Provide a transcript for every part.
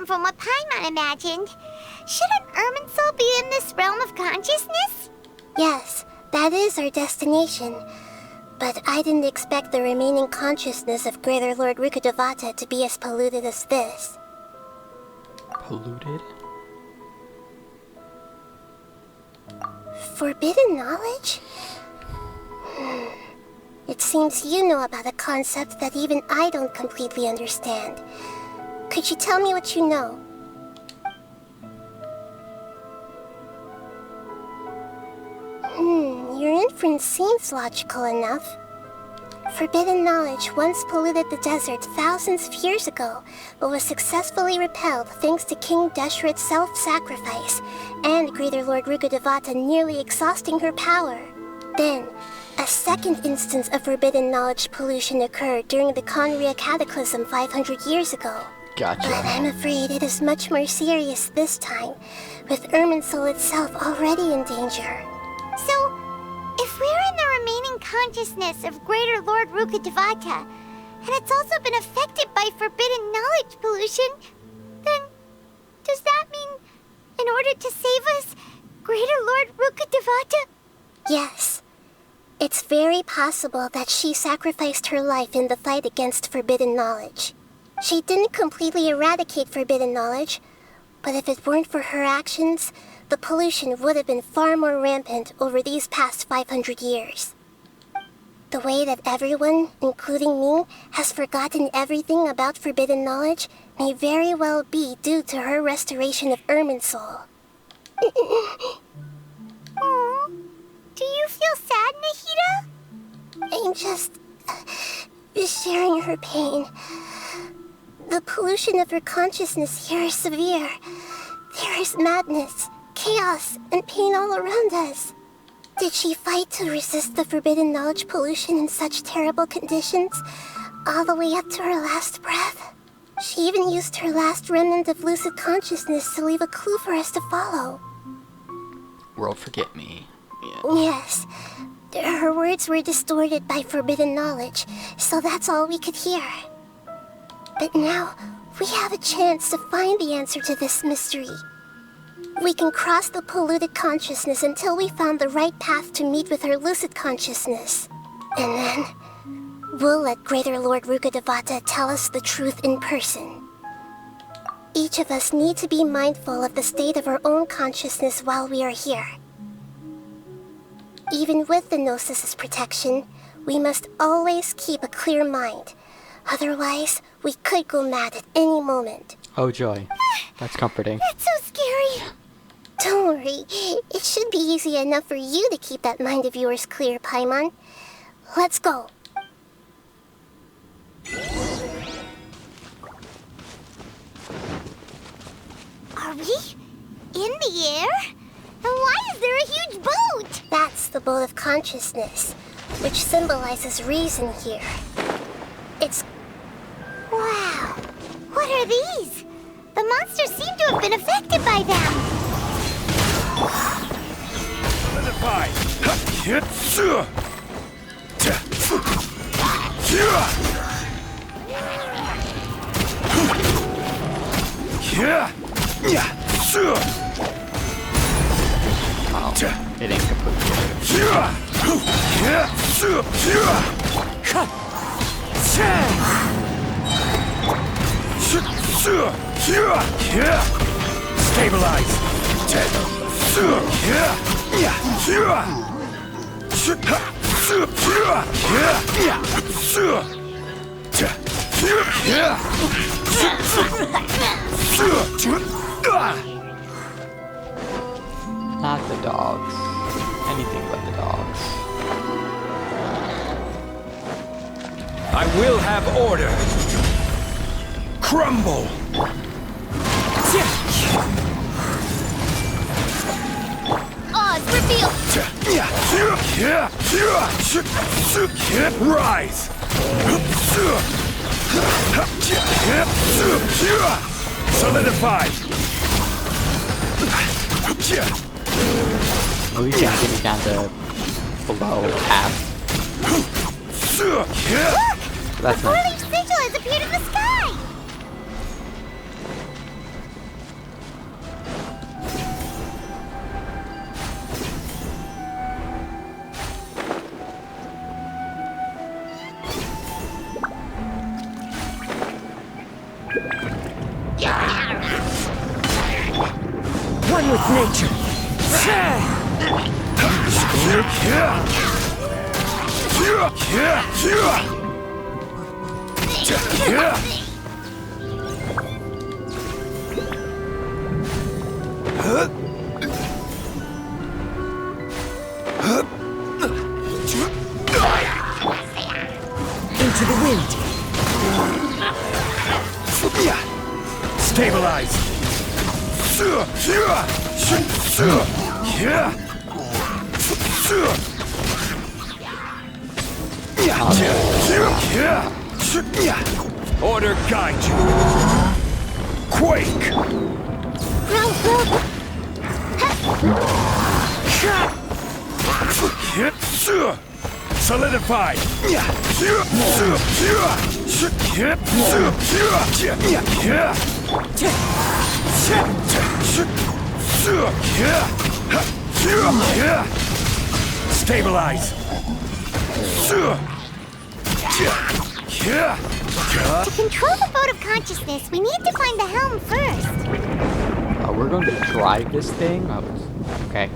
come from what Paimon imagined. Shouldn't Irminsul be in this realm of consciousness? Yes, that is our destination. But I didn't expect the remaining consciousness of Greater Lord Rukkhadevata to be as polluted as this. Polluted? Forbidden knowledge? It seems you know about a concept that even I don't completely understand. Could you tell me what you know? Your inference seems logical enough. Forbidden knowledge once polluted the desert thousands of years ago, but was successfully repelled thanks to King Deshret's self-sacrifice, and Greater Lord Rukkhadevata nearly exhausting her power. Then, a second instance of forbidden knowledge pollution occurred during the Conria Cataclysm 500 years ago. Gotcha. But I'm afraid it is much more serious this time, with Irminsul itself already in danger. So, if we're in the remaining consciousness of Greater Lord Rukkhadevata, and it's also been affected by forbidden knowledge pollution, then does that mean, in order to save us, Greater Lord Rukkhadevata? Yes. It's very possible that she sacrificed her life in the fight against forbidden knowledge. She didn't completely eradicate forbidden knowledge, but if it weren't for her actions, the pollution would have been far more rampant over these past 500 years. The way that everyone, including me, has forgotten everything about forbidden knowledge may very well be due to her restoration of Irminsul. Aww. Do you feel sad, Nahida? I'm just sharing her pain. The pollution of her consciousness here is severe. There is madness, chaos, and pain all around us. Did she fight to resist the forbidden knowledge pollution in such terrible conditions, all the way up to her last breath? She even used her last remnant of lucid consciousness to leave a clue for us to follow. World forget me. Yeah. Yes. Her words were distorted by forbidden knowledge, so that's all we could hear. But now, we have a chance to find the answer to this mystery. We can cross the polluted consciousness until we found the right path to meet with her lucid consciousness. And then, we'll let Greater Lord Rukkhadevata tell us the truth in person. Each of us need to be mindful of the state of our own consciousness while we are here. Even with the Gnosis' protection, we must always keep a clear mind. Otherwise, we could go mad at any moment. Oh joy. That's comforting. That's so scary. Don't worry. It should be easy enough for you to keep that mind of yours clear, Paimon. Let's go. Are we in the air? And why is there a huge boat? That's the boat of consciousness, which symbolizes reason here. It's... Wow. What are these? The monsters seem to have been affected by them. Solidify. Wow. It ain't completely. Stabilize. Not the dogs. Anything but the dogs. I will have order. Crumble. Oz, reveal. Rise. Solidify. At least you can get me down to below half. That's The nice. four-leaf sigil has appeared in the sky. with nature. Into the wind. Stabilize. Order guide you. Quake. Solidify. Stabilize. To control the boat of consciousness, we need to find the helm first. We're going to drive this thing? Okay.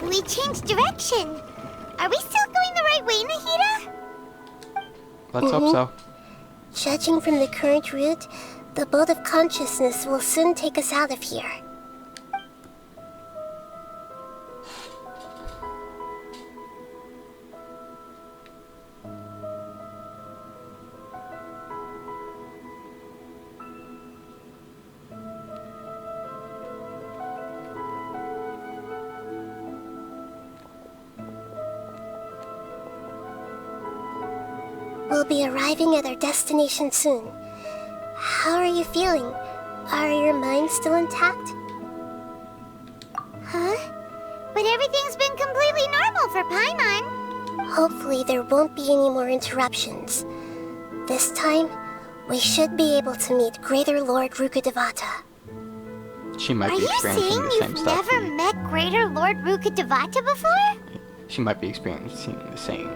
We changed direction. Are we still going the right way, Nahida? Let's hope so. Judging from the current route, the boat of consciousness will soon take us out of here. We'll be arriving at our destination soon. How are you feeling? Are your minds still intact? Huh? But everything's been completely normal for Paimon. Hopefully there won't be any more interruptions. This time, we should be able to meet Greater Lord Rukkhadevata. She might Are be you experiencing saying the same you've stuff. never met Greater Lord Rukkhadevata before? She might be experiencing the same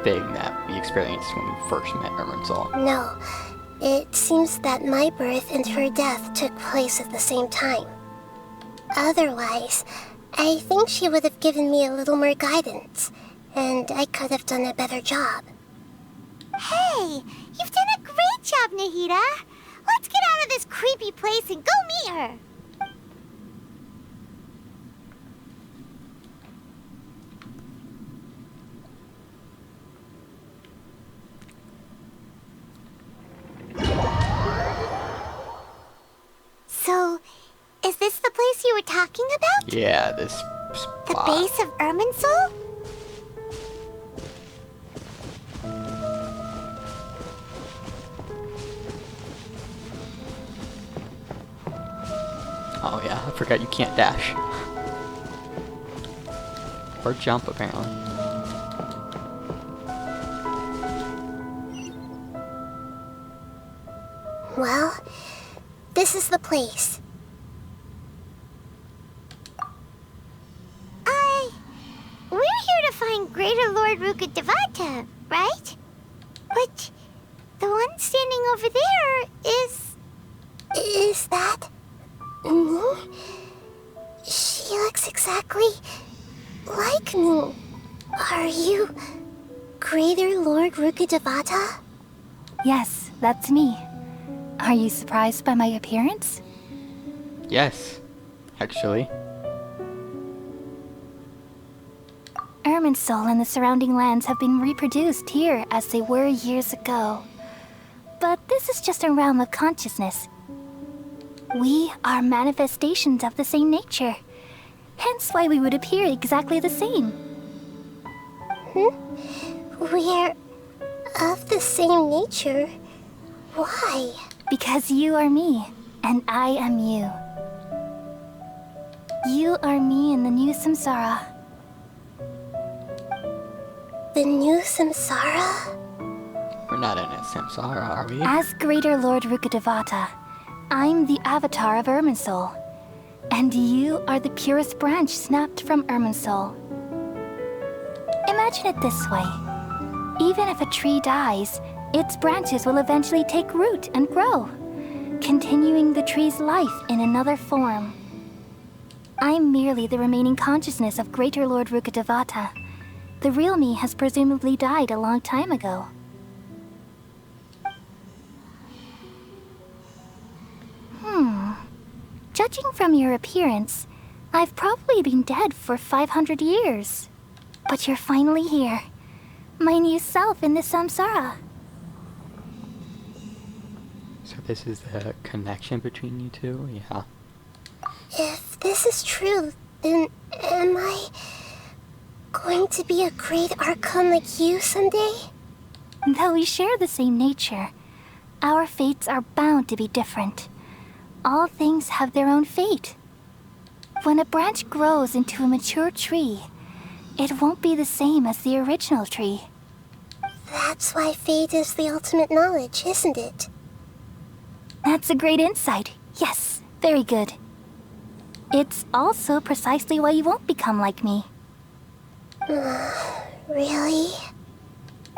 thing that we experienced when we first met Irminsul. No, it seems that my birth and her death took place at the same time. Otherwise, I think she would have given me a little more guidance, and I could have done a better job. Hey, you've done a great job, Nahida. Let's get out of this creepy place and go meet her. So, is this the place you were talking about? Yeah, this The spot. base of Irminsul? Oh yeah, I forgot you can't dash. Or jump, apparently. Well, this is the place. We're here to find Greater Lord Rukkhadevata, right? But the one standing over there is... Is that me? She looks exactly like me. Are you Greater Lord Rukkhadevata? Yes, that's me. Are you surprised by my appearance? Yes, actually. Irminsul and the surrounding lands have been reproduced here as they were years ago. But this is just a realm of consciousness. We are manifestations of the same nature. Hence why we would appear exactly the same. We're of the same nature. Why? Because you are me, and I am you. You are me in the new samsara. The new samsara? We're not in a samsara, are we? As Greater Lord Rukkhadevata, I'm the avatar of Irminsul. And you are the purest branch snapped from Irminsul. imagine it this way. Even if a tree dies, its branches will eventually take root and grow, continuing the tree's life in another form. I'm merely the remaining consciousness of Greater Lord Rukkhadevata. The real me has presumably died a long time ago. Judging from your appearance, I've probably been dead for 500 years. But you're finally here. My new self in the samsara. So this is the connection between you two? Yeah. If this is true, then am I going to be a great Archon like you someday? Though we share the same nature, our fates are bound to be different. All things have their own fate. When a branch grows into a mature tree, it won't be the same as the original tree. That's why fate is the ultimate knowledge, isn't it? That's a great insight. Yes, very good. It's also precisely why you won't become like me. Really?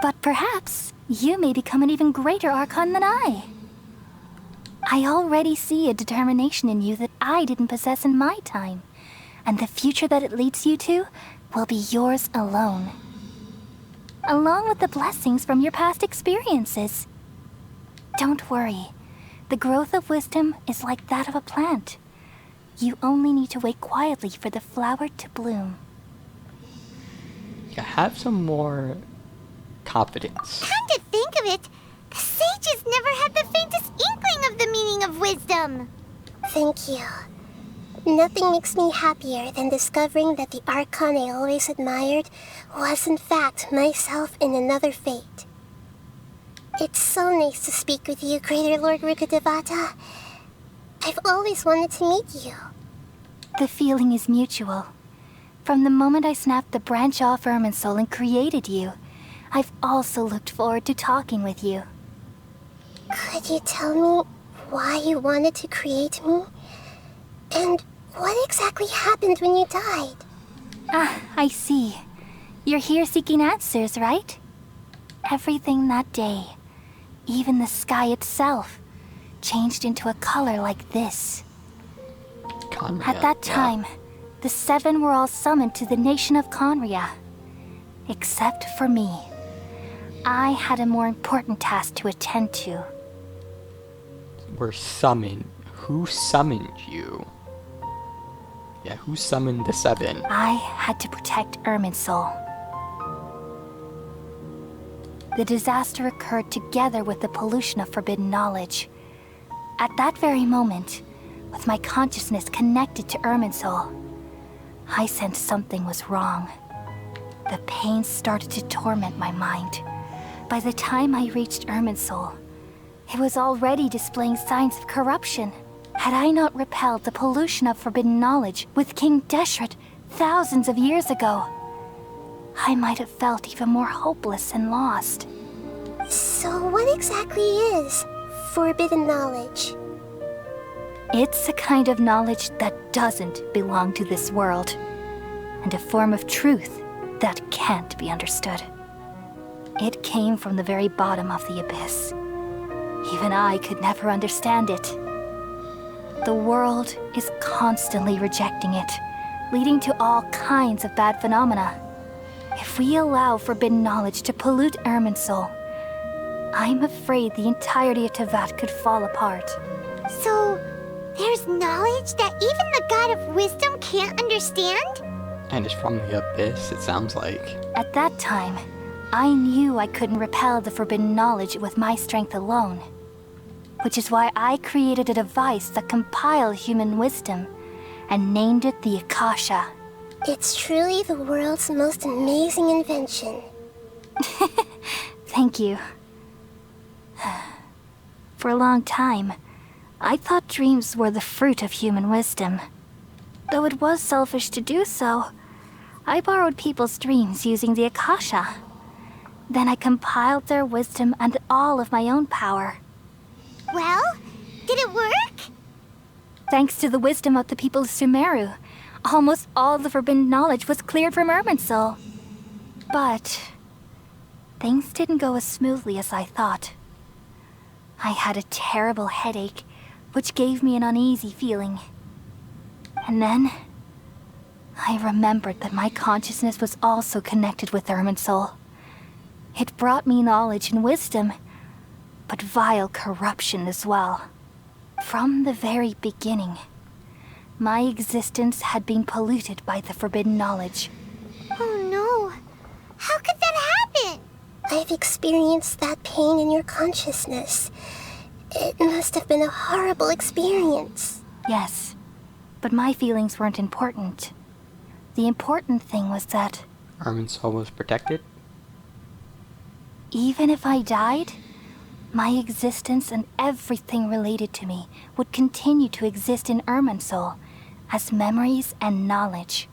But perhaps you may become an even greater Archon than I. I already see a determination in you that I didn't possess in my time, and the future that it leads you to will be yours alone. Along with the blessings from your past experiences. Don't worry, the growth of wisdom is like that of a plant. You only need to wait quietly for the flower to bloom. You have some more confidence. Come to think of it, the sages never had the faintest inkling of the meaning of wisdom. Thank you. Nothing makes me happier than discovering that the Archon I always admired was in fact myself in another fate. It's so nice to speak with you, Greater Lord Rukkhadevata. I've always wanted to meet you. The feeling is mutual. From the moment I snapped the branch off Irminsul and created you, I've also looked forward to talking with you. Could you tell me why you wanted to create me? And what exactly happened when you died? Ah, I see. You're here seeking answers, right? Everything that day, even the sky itself, changed into a color like this. Conria, At that yeah. time, the seven were all summoned to the nation of Conria. Except for me. I had a more important task to attend to. Were summoned. Who summoned you? Yeah, who summoned the seven? I had to protect Irminsul. The disaster occurred together with the pollution of forbidden knowledge. At that very moment, with my consciousness connected to Irminsul, I sensed something was wrong. The pain started to torment my mind. By the time I reached Irminsul, it was already displaying signs of corruption. Had I not repelled the pollution of forbidden knowledge with King Deshret thousands of years ago, I might have felt even more hopeless and lost. So what exactly is forbidden knowledge? It's a kind of knowledge that doesn't belong to this world, and a form of truth that can't be understood. It came from the very bottom of the abyss. Even I could never understand it. The world is constantly rejecting it, leading to all kinds of bad phenomena. If we allow forbidden knowledge to pollute Irminsul, I'm afraid the entirety of Tevat could fall apart. So, there's knowledge that even the God of Wisdom can't understand? And it's from the abyss, it sounds like. At that time, I knew I couldn't repel the forbidden knowledge with my strength alone. Which is why I created a device that compiled human wisdom and named it the Akasha. It's truly the world's most amazing invention. Thank you. For a long time, I thought dreams were the fruit of human wisdom. Though it was selfish to do so, I borrowed people's dreams using the Akasha. Then I compiled their wisdom and all of my own power. Well, did it work? Thanks to the wisdom of the people of Sumeru, almost all the forbidden knowledge was cleared from Irminsul. But things didn't go as smoothly as I thought. I had a terrible headache, which gave me an uneasy feeling. And then I remembered that my consciousness was also connected with Irminsul. It brought me knowledge and wisdom, but vile corruption as well. From the very beginning, my existence had been polluted by the forbidden knowledge. Oh no. How could that happen? I've experienced that pain in your consciousness. It must have been a horrible experience. Yes, but my feelings weren't important. The important thing was that Irminsul was protected? even if I died, my existence and everything related to me would continue to exist in Irminsul as memories and knowledge,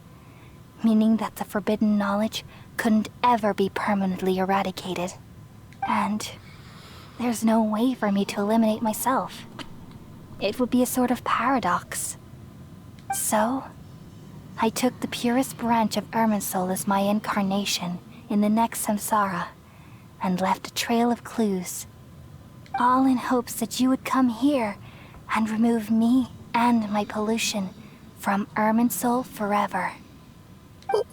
meaning that the forbidden knowledge couldn't ever be permanently eradicated. And there's no way for me to eliminate myself. It would be a sort of paradox. So, I took the purest branch of Irminsul as my incarnation in the next samsara, and left a trail of clues, all in hopes that you would come here and remove me and my pollution from Irminsul forever.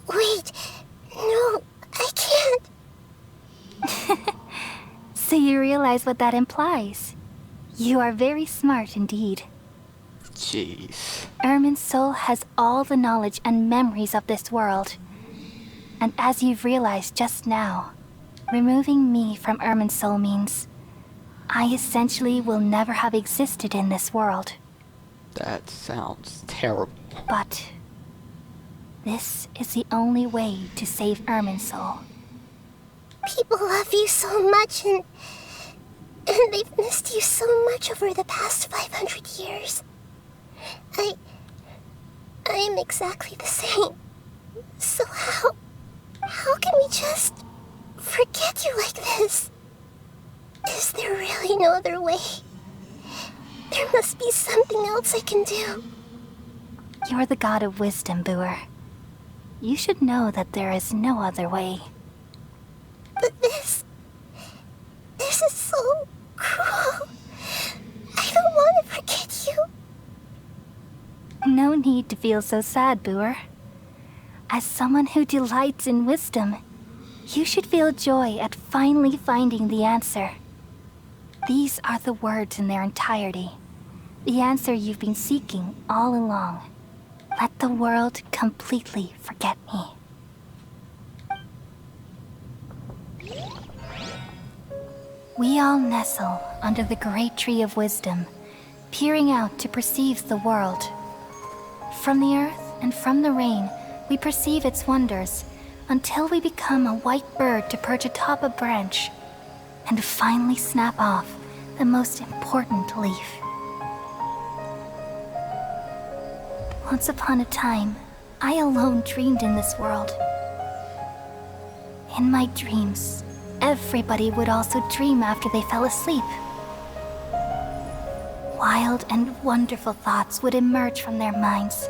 Wait, no, I can't. So you realize what that implies? You are very smart indeed. Jeez. Irminsul has all the knowledge and memories of this world. And as you've realized just now, removing me from Irminsul means I essentially will never have existed in this world. That sounds terrible. But this is the only way to save Irminsul. People love you so much, and they've missed you so much over the past 500 years. I am exactly the same. So how can we just forget you like this? Is there really no other way? There must be something else I can do. You're the god of wisdom, Boer. You should know that there is no other way. But this is so cruel. I don't want to forget you. No need to feel so sad, Boer. As someone who delights in wisdom, you should feel joy at finally finding the answer. These are the words in their entirety. The answer you've been seeking all along. Let the world completely forget me. We all nestle under the great tree of wisdom, peering out to perceive the world. From the earth and from the rain, we perceive its wonders, until we become a white bird to perch atop a branch, and finally snap off the most important leaf. Once upon a time, I alone dreamed in this world. In my dreams, everybody would also dream after they fell asleep. Wild and wonderful thoughts would emerge from their minds.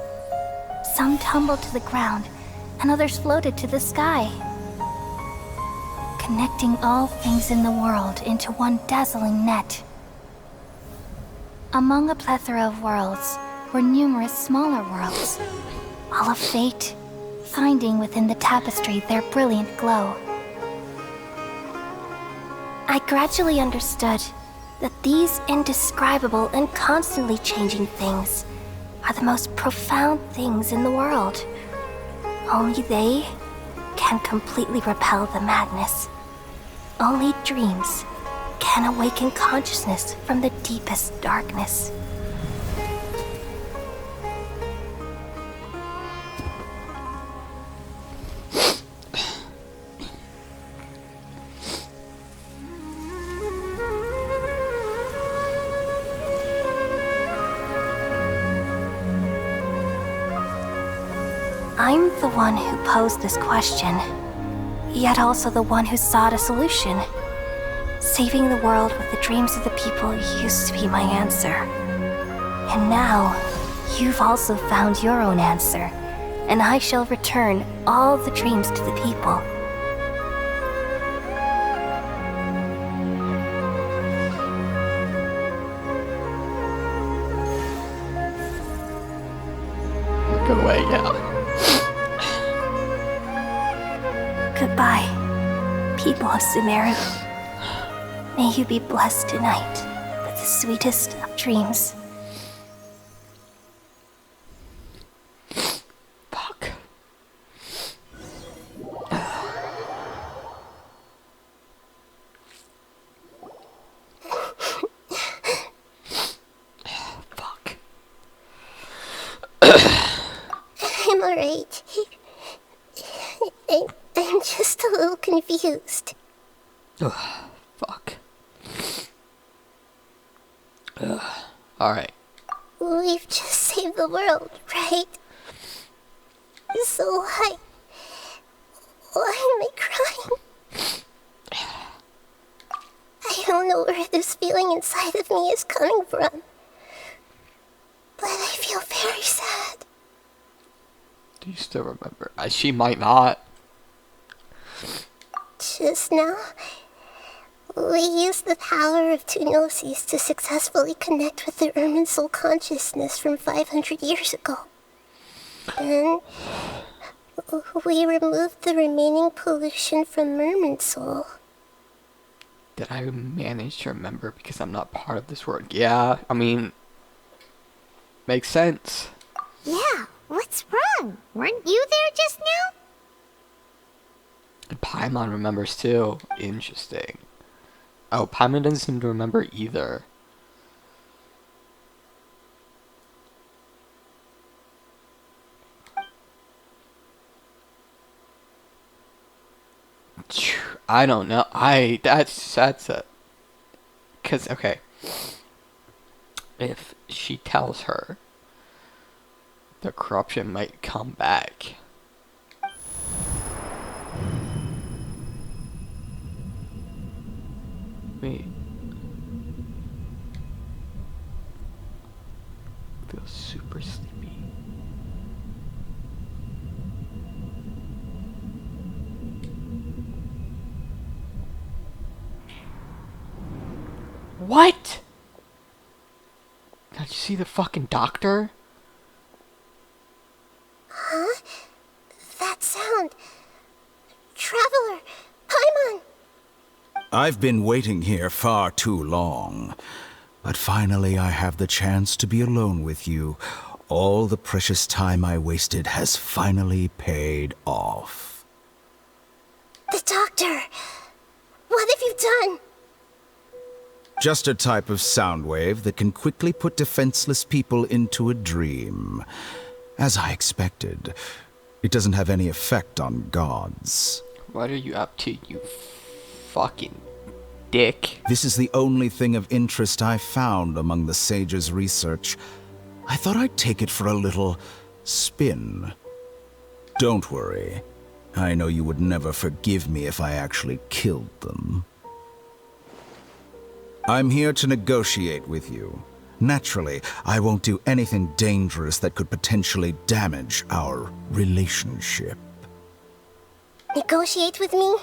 Some tumbled to the ground, and others floated to the sky, connecting all things in the world into one dazzling net. Among a plethora of worlds were numerous smaller worlds, all of fate, finding within the tapestry their brilliant glow. I gradually understood that these indescribable and constantly changing things are the most profound things in the world. Only they can completely repel the madness. Only dreams can awaken consciousness from the deepest darkness. I'm the one who posed this question, yet also the one who sought a solution. Saving the world with the dreams of the people used to be my answer. And now, you've also found your own answer, and I shall return all the dreams to the people. Go away, yeah. Goodbye, people of Sumeru. May you be blessed tonight with the sweetest of dreams. Fuck. Fuck. I'm alright. I'm just a little confused. Fuck. Alright. We've just saved the world, right? So why am I crying? I don't know where this feeling inside of me is coming from, but I feel very sad. Do you still remember? She might not. Just now, we used the power of two gnosis to successfully connect with the Ermin Soul consciousness from 500 years ago. Then, we removed the remaining pollution from Merman Soul. Did I manage to remember because I'm not part of this world? Yeah, I mean, makes sense. Yeah, what's wrong? Weren't you there just now? And Paimon remembers too. Interesting. Oh, Paimon doesn't seem to remember either. I don't know. That's a... Cause, okay. If she tells her, the corruption might come back. Wait. I feel super sleepy. What? Did you see the fucking doctor? Huh? That sound. Traveler! Paimon! I've been waiting here far too long. But finally I have the chance to be alone with you. All the precious time I wasted has finally paid off. The doctor! What have you done? Just a type of sound wave that can quickly put defenseless people into a dream. As I expected, it doesn't have any effect on gods. What are you up to, you fucking dick? This is the only thing of interest I found among the sage's research. I thought I'd take it for a little spin. Don't worry. I know you would never forgive me if I actually killed them. I'm here to negotiate with you. Naturally, I won't do anything dangerous that could potentially damage our relationship. Negotiate with me?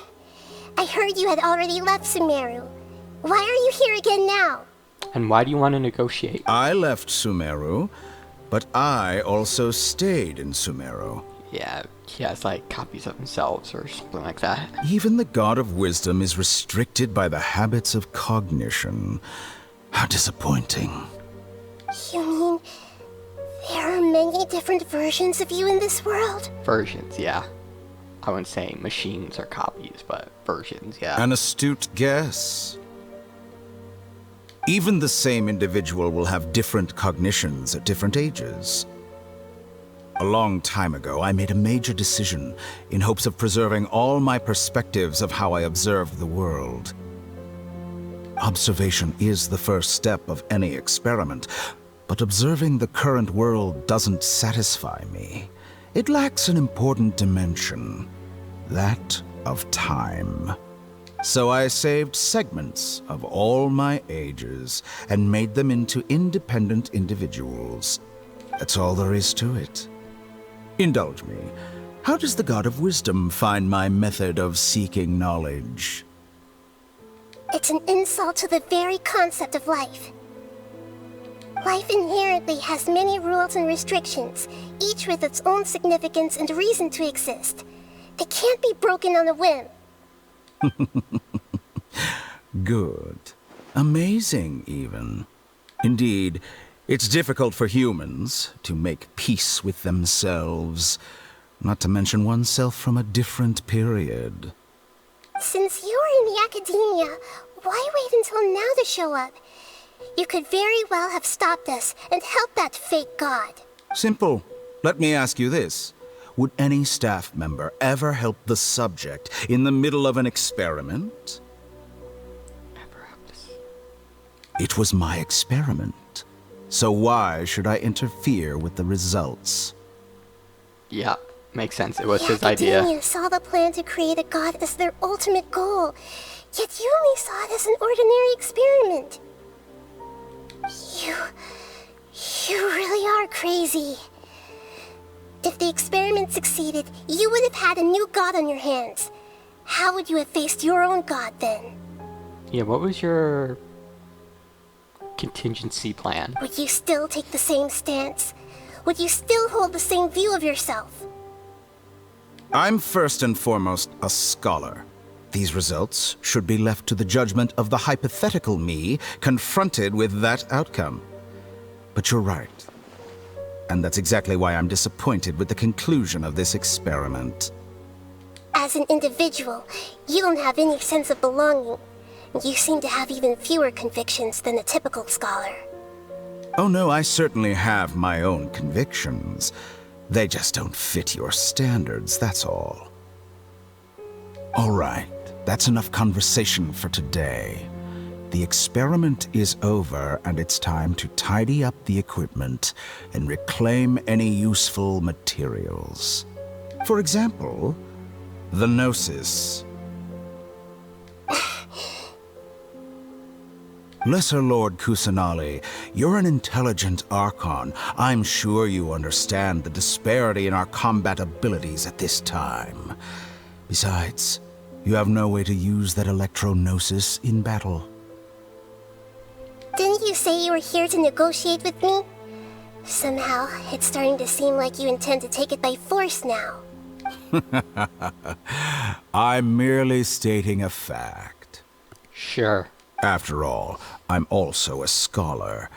I heard you had already left Sumeru. Why are you here again now? And why do you want to negotiate? I left Sumeru, but I also stayed in Sumeru. Yeah, he has like copies of themselves or something like that. Even the God of Wisdom is restricted by the habits of cognition. How disappointing. You mean there are many different versions of you in this world? Versions, yeah. I wouldn't say machines or copies, but versions, yeah. An astute guess. Even the same individual will have different cognitions at different ages. A long time ago, I made a major decision in hopes of preserving all my perspectives of how I observed the world. Observation is the first step of any experiment, but observing the current world doesn't satisfy me. It lacks an important dimension, that of time. So I saved segments of all my ages and made them into independent individuals. That's all there is to it. Indulge me. How does the God of Wisdom find my method of seeking knowledge? It's an insult to the very concept of life. Life inherently has many rules and restrictions, each with its own significance and reason to exist. They can't be broken on a whim. Good. Amazing, even. Indeed, it's difficult for humans to make peace with themselves, not to mention oneself from a different period. Since you're in the academia, why wait until now to show up? You could very well have stopped us and helped that fake god. Simple. Let me ask you this. Would any staff member ever help the subject in the middle of an experiment? It was my experiment. So why should I interfere with the results? Yeah, makes sense. It was The his idea. academia saw the plan to create a god as their ultimate goal, yet you only saw it as an ordinary experiment. You really are crazy. If the experiment succeeded, you would have had a new god on your hands. How would you have faced your own god then? Yeah, what was your contingency plan? Would you still take the same stance? Would you still hold the same view of yourself? I'm first and foremost a scholar. These results should be left to the judgment of the hypothetical me confronted with that outcome. But you're right. And that's exactly why I'm disappointed with the conclusion of this experiment. As an individual, you don't have any sense of belonging. You seem to have even fewer convictions than a typical scholar. Oh no, I certainly have my own convictions. They just don't fit your standards, that's all. All right, that's enough conversation for today. The experiment is over, and it's time to tidy up the equipment and reclaim any useful materials. For example, the Gnosis. Lesser Lord Kusanali, you're an intelligent Archon. I'm sure you understand the disparity in our combat abilities at this time. Besides, you have no way to use that Electro-Gnosis in battle. Didn't you say you were here to negotiate with me? Somehow, it's starting to seem like you intend to take it by force now. I'm merely stating a fact. Sure. After all, I'm also a scholar.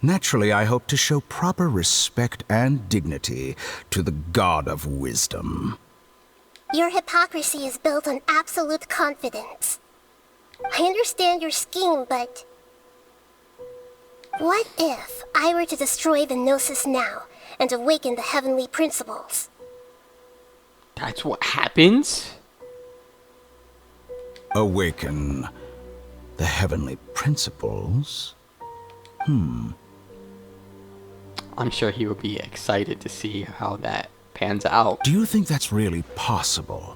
Naturally, I hope to show proper respect and dignity to the God of Wisdom. Your hypocrisy is built on absolute confidence. I understand your scheme, but... what if I were to destroy the Gnosis now and awaken the heavenly principles? That's what happens? Awaken the heavenly principles? I'm sure he would be excited to see how that pans out. Do you think that's really possible?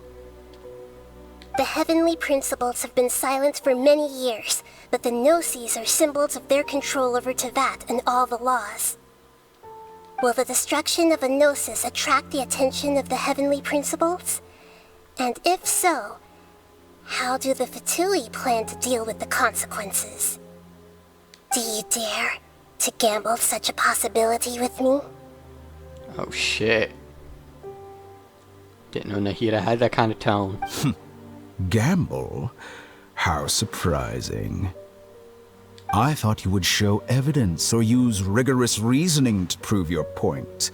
The heavenly principles have been silent for many years, but the Gnosis are symbols of their control over Teyvat and all the laws. Will the destruction of a Gnosis attract the attention of the heavenly principles? And if so, how do the Fatui plan to deal with the consequences? Do you dare to gamble such a possibility with me? Oh shit. Didn't know Nahida had that kind of tone. Gamble? How surprising. I thought you would show evidence or use rigorous reasoning to prove your point.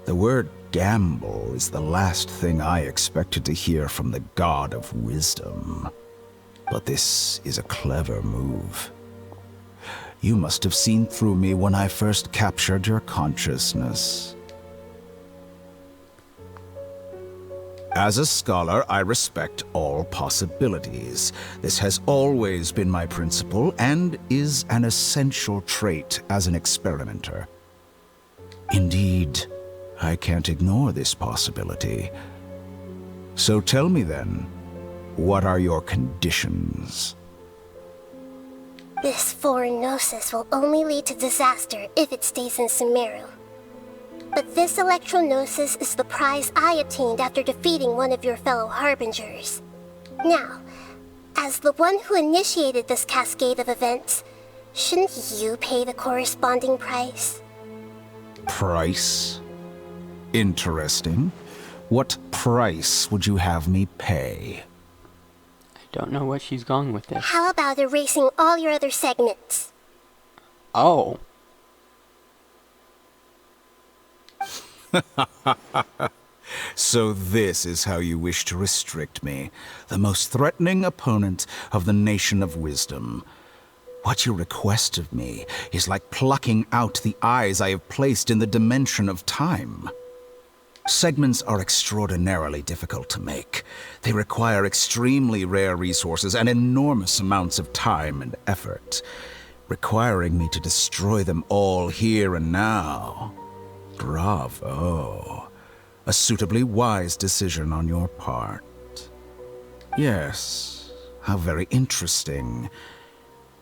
The word gamble is the last thing I expected to hear from the God of Wisdom. But this is a clever move. You must have seen through me when I first captured your consciousness. As a scholar, I respect all possibilities. This has always been my principle and is an essential trait as an experimenter. Indeed, I can't ignore this possibility. So tell me then, what are your conditions? This foreign Gnosis will only lead to disaster if it stays in Sumeru. But this Electro-Gnosis is the prize I obtained after defeating one of your fellow Harbingers. Now, as the one who initiated this cascade of events, Shouldn't you pay the corresponding price? Price? Interesting. What price would you have me pay? I don't know what she's going with this. How about erasing all your other segments? Oh. So this is how you wish to restrict me, the most threatening opponent of the Nation of Wisdom. What you request of me is like plucking out the eyes I have placed in the dimension of time. Segments are extraordinarily difficult to make. They require extremely rare resources and enormous amounts of time and effort, requiring me to destroy them all here and now. Bravo. A suitably wise decision on your part. Yes, how very interesting.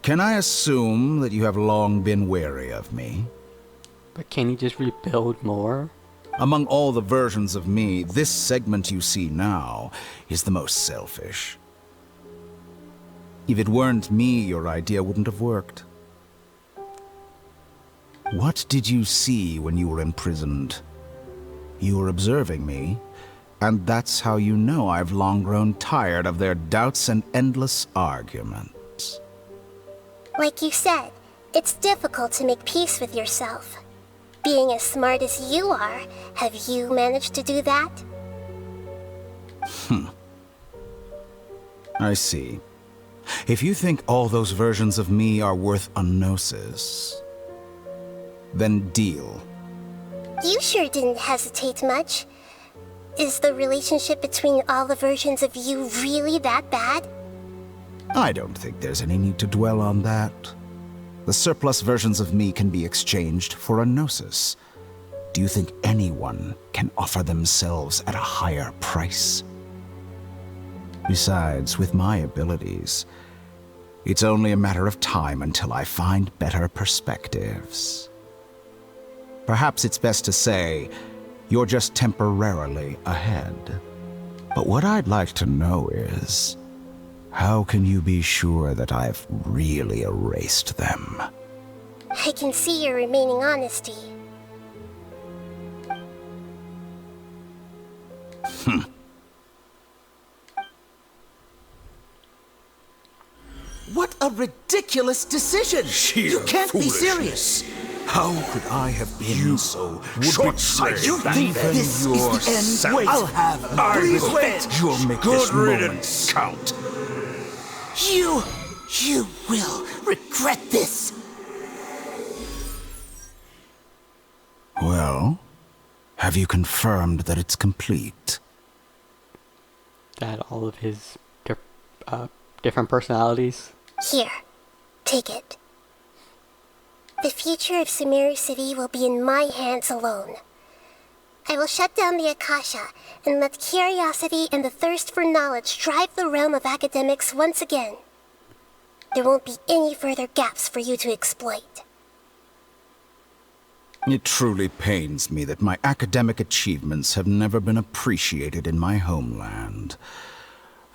Can I assume that you have long been wary of me? But can you just rebuild more? Among all the versions of me, this segment you see now is the most selfish. If it weren't me, your idea wouldn't have worked. What did you see when you were imprisoned? You were observing me, and that's how you know I've long grown tired of their doubts and endless arguments. Like you said, it's difficult to make peace with yourself. Being as smart as you are, have you managed to do that? I see. If you think all those versions of me are worth a gnosis, then deal. You sure didn't hesitate much. Is the relationship between all the versions of you really that bad? I don't think there's any need to dwell on that. The surplus versions of me can be exchanged for a gnosis. Do you think anyone can offer themselves at a higher price? Besides, with my abilities, it's only a matter of time until I find better perspectives. Perhaps it's best to say, you're just temporarily ahead. But what I'd like to know is, how can you be sure that I've really erased them? I can see your remaining honesty. What a ridiculous decision! You can't be serious! How could I have been so short-sighted? You think this is the end? Wait, I'll have Please wait! You'll make this moment count. You will regret this! Well, have you confirmed that it's complete? That all of his different personalities? Here, take it. The future of Sumeru City will be in my hands alone. I will shut down the Akasha and let curiosity and the thirst for knowledge drive the realm of academics once again. There won't be any further gaps for you to exploit. It truly pains me that my academic achievements have never been appreciated in my homeland.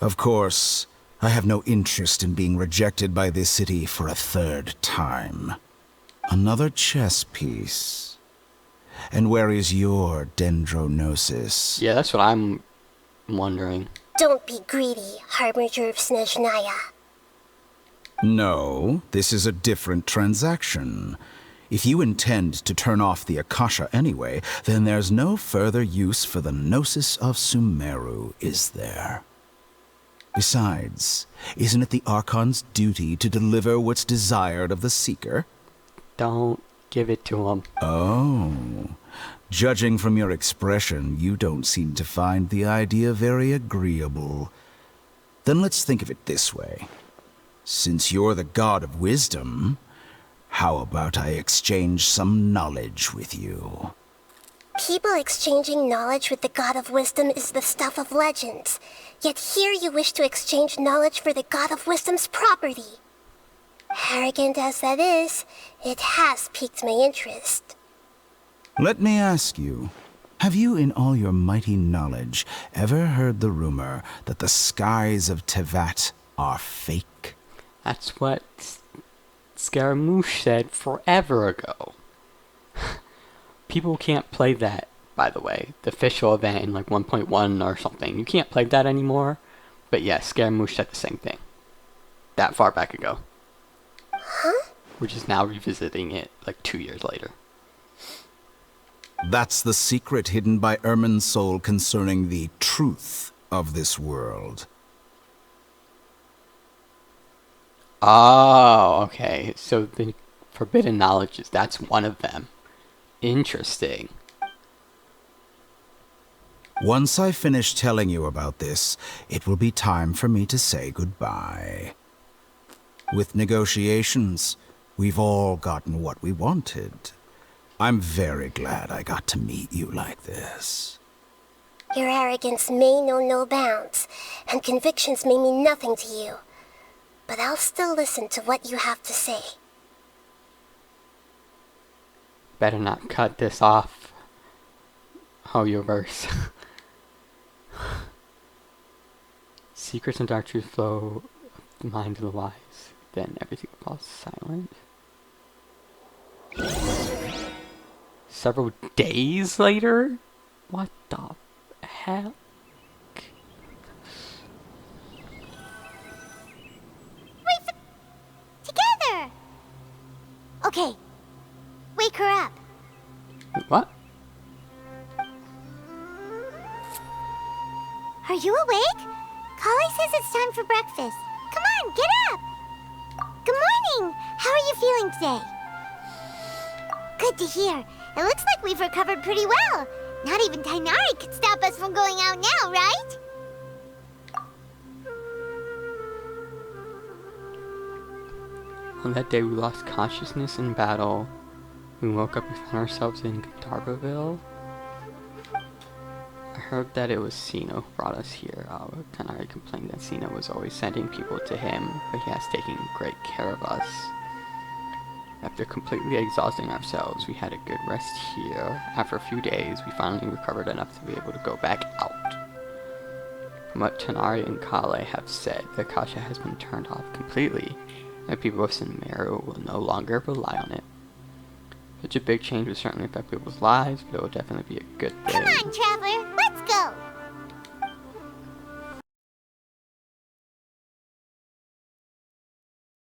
Of course, I have no interest in being rejected by this city for a third time. Another chess piece. And where is your dendronosis? Yeah, that's what I'm wondering. Don't be greedy, Harbinger of Snezhnaya. No, this is a different transaction. If you intend to turn off the Akasha anyway, then there's no further use for the Gnosis of Sumeru, is there? Besides, isn't it the Archon's duty to deliver what's desired of the Seeker? Don't give it to him. Oh, judging from your expression, you don't seem to find the idea very agreeable. Then let's think of it this way. Since you're the god of wisdom, how about I exchange some knowledge with you? People exchanging knowledge with the God of Wisdom is the stuff of legends. Yet here you wish to exchange knowledge for the God of Wisdom's property. Arrogant as that is, it has piqued my interest. Let me ask you, have you in all your mighty knowledge ever heard the rumor that the skies of Tevat are fake? That's what Scaramouche said forever ago. People can't play that, by the way. The official event in like 1.1 or something. You can't play that anymore. But yes, Scaramouche said the same thing. That far back ago. Huh? We're just now revisiting it like 2 years later. That's the secret hidden by Ermin's soul concerning the truth of this world. Oh, okay. So the forbidden knowledge that's one of them. Interesting. Once I finish telling you about this, it will be time for me to say goodbye. With negotiations, we've all gotten what we wanted. I'm very glad I got to meet you like this. Your arrogance may know no bounds, and convictions may mean nothing to you. But I'll still listen to what you have to say. Better not cut this off. Hoyoverse. Secrets and dark truth flow the mind of the wise. Then everything falls silent. Several days later? What the heck? Together! Okay. Wake her up. What? Are you awake? Kali says it's time for breakfast. Come on, get up! Good morning! How are you feeling today? Good to hear. It looks like we've recovered pretty well. Not even Tainari could stop us from going out now, right? On that day we lost consciousness in battle. We woke up and found ourselves in Gandharvaville. I heard that it was Sino who brought us here. Tainari complained that Sino was always sending people to him, but he has taken great care of us. After completely exhausting ourselves, we had a good rest here. After a few days, we finally recovered enough to be able to go back out. From what Tainari and Kale have said, the Akasha has been turned off completely, and people of Sumeru will no longer rely on it. Such a big change will certainly affect people's lives, but it will definitely be a good thing. Come on, Traveler, let's go!